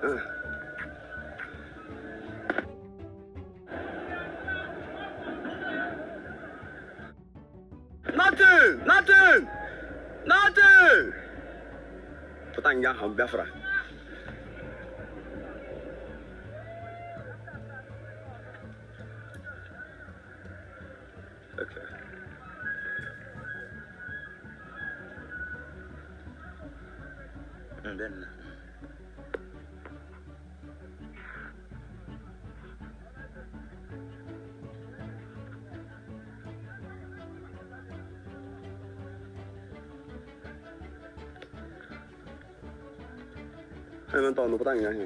Nothing! Petangnya ham Biafra. Okay. And then hai bên tàu nó có tăng nhá nhỉ?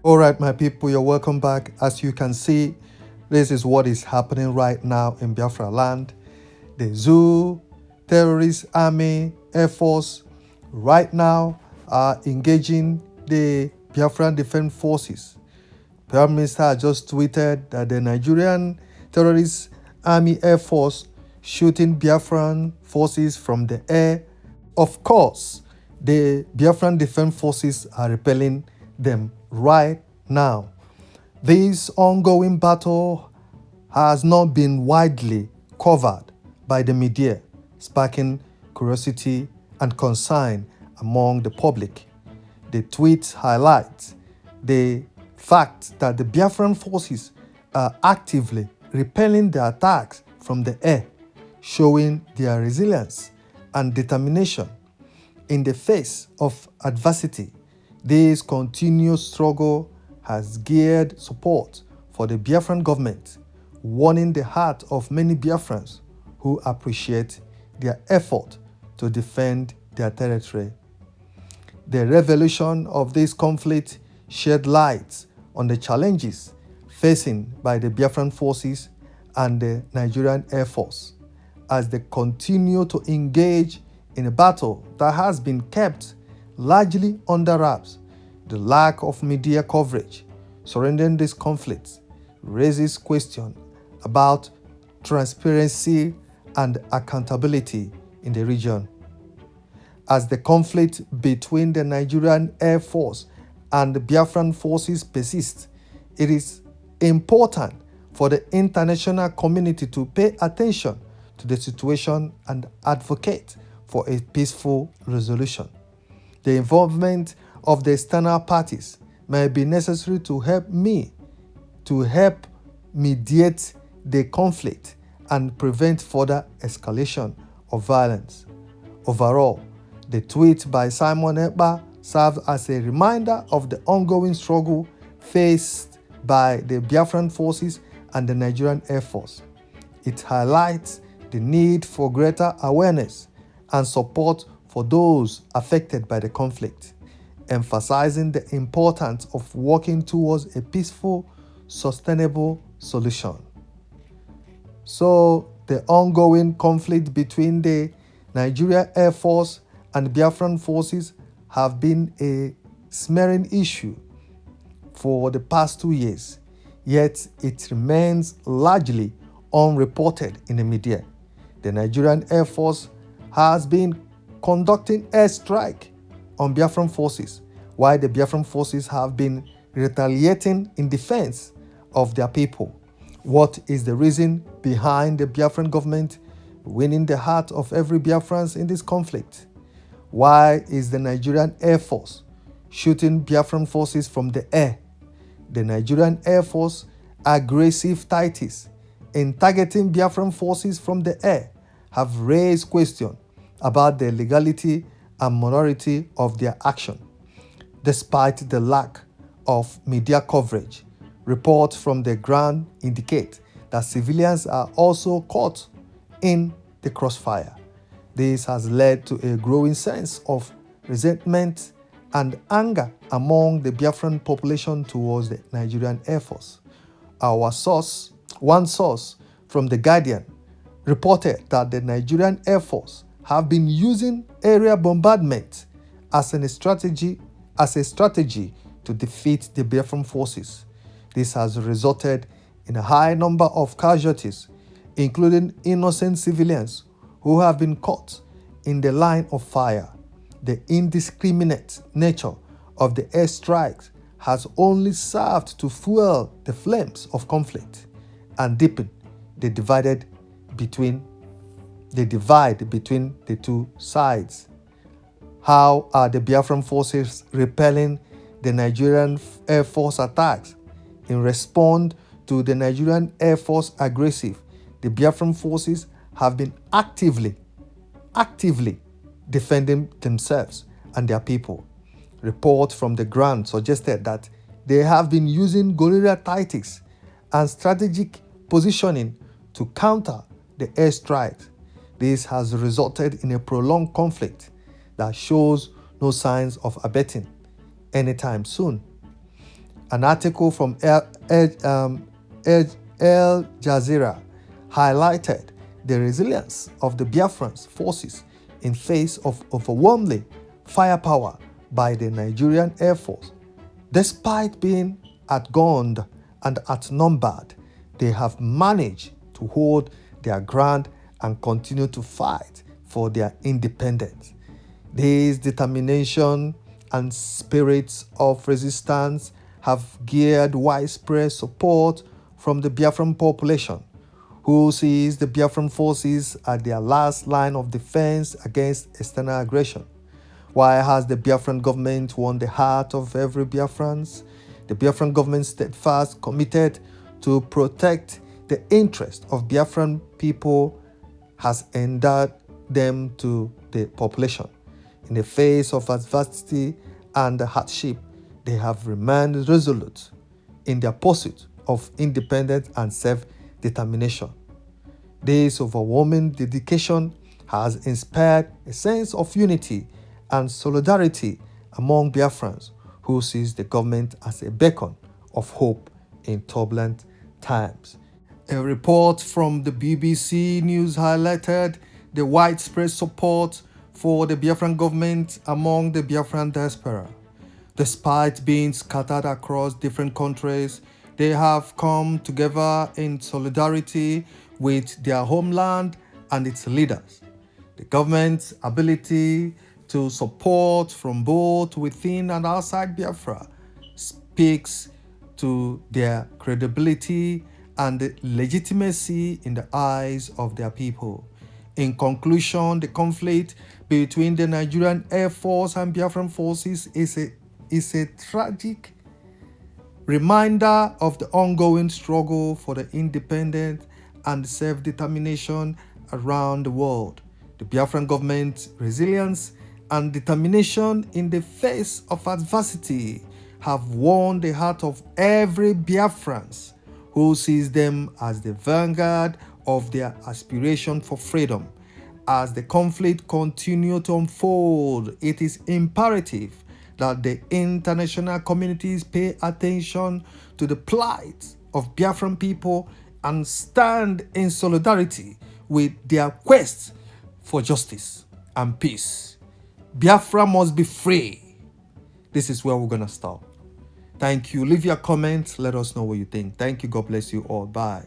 All right, my people, you're welcome back. As you can see, this is what is happening right now in Biafra land. The zoo, terrorist army, air force, right now are engaging the Biafran Defenc forces. Prime Minister just tweeted that the Nigerian terrorist army air force shooting Biafran forces from the air. Of course, the Biafran Defenc forces are repelling them right now. This ongoing battle has not been widely covered by the media, sparking curiosity and concern among the public. The tweet highlights the fact that the Biafran forces are actively repelling the attacks from the air, showing their resilience and determination in the face of adversity. This continuous struggle has geared support for the Biafran government, warming the heart of many Biafrans who appreciate their effort to defend their territory. The revelation of this conflict shed light on the challenges facing by the Biafran forces and the Nigerian Air Force as they continue to engage in a battle that has been kept largely under wraps. The lack of media coverage surrounding this conflict raises questions about transparency and accountability in the region. As the conflict between the Nigerian Air Force and the Biafran forces persists, it is important for the international community to pay attention to the situation and advocate for a peaceful resolution. The involvement of the external parties may be necessary to help mediate the conflict and prevent further escalation of violence. Overall, the tweet by Simon Ekpa serves as a reminder of the ongoing struggle faced by the Biafran forces and the Nigerian Air Force. It highlights the need for greater awareness and support for those affected by the conflict, emphasizing the importance of working towards a peaceful, sustainable solution. So, the ongoing conflict between the Nigerian Air Force and Biafran forces have been a simmering issue for the past 2 years, yet it remains largely unreported in the media. The Nigerian Air Force has been conducting airstrike on Biafran forces, while the Biafran forces have been retaliating in defense of their people. What is the reason behind the Biafran government winning the heart of every Biafran in this conflict? Why is the Nigerian Air Force shooting Biafran forces from the air? The Nigerian Air Force aggressive tactics in targeting Biafran forces from the air have raised questions about the legality and morality of their action. Despite the lack of media coverage, reports from the ground indicate that civilians are also caught in the crossfire. This has led to a growing sense of resentment and anger among the Biafran population towards the Nigerian Air Force. One source from The Guardian, reported that the Nigerian Air Force have been using aerial bombardment as a strategy to defeat the Biafran forces. This has resulted in a high number of casualties, including innocent civilians who have been caught in the line of fire. The indiscriminate nature of the airstrikes has only served to fuel the flames of conflict and deepen the divide between the two sides. How are the Biafran forces repelling the Nigerian Air Force attacks? In response to the Nigerian Air Force aggressive, the Biafran forces have been actively defending themselves and their people. Reports from the ground suggested that they have been using guerrilla tactics and strategic positioning to counter the airstrikes. This has resulted in a prolonged conflict that shows no signs of abating anytime soon. An article from Al Jazeera highlighted the resilience of the Biafran forces in face of overwhelming firepower by the Nigerian Air Force. Despite being outgunned and outnumbered, they have managed to hold their ground and continue to fight for their independence. This determination and spirits of resistance have geared widespread support from the Biafran population, who sees the Biafran forces as their last line of defense against external aggression. Why has the Biafran government won the heart of every Biafran? The Biafran government steadfast committed to protect the interest of Biafran people has endeared them to the population. In the face of adversity and hardship, they have remained resolute in their pursuit of independence and self-determination. This overwhelming dedication has inspired a sense of unity and solidarity among Biafrans who sees the government as a beacon of hope in turbulent times. A report from the BBC News highlighted the widespread support for the Biafran government among the Biafran diaspora. Despite being scattered across different countries, they have come together in solidarity with their homeland and its leaders. The government's ability to support from both within and outside Biafra speaks to their credibility and legitimacy in the eyes of their people. In conclusion, the conflict between the Nigerian Air Force and Biafran forces is a tragic reminder of the ongoing struggle for the independence and self-determination around the world. The Biafran government's resilience and determination in the face of adversity have won the heart of every Biafran who sees them as the vanguard of their aspiration for freedom. As the conflict continues to unfold, it is imperative that the international communities pay attention to the plight of Biafran people and stand in solidarity with their quest for justice and peace. Biafra must be free. This is where we're going to stop. Thank you. Leave your comments. Let us know what you think. Thank you. God bless you all. Bye.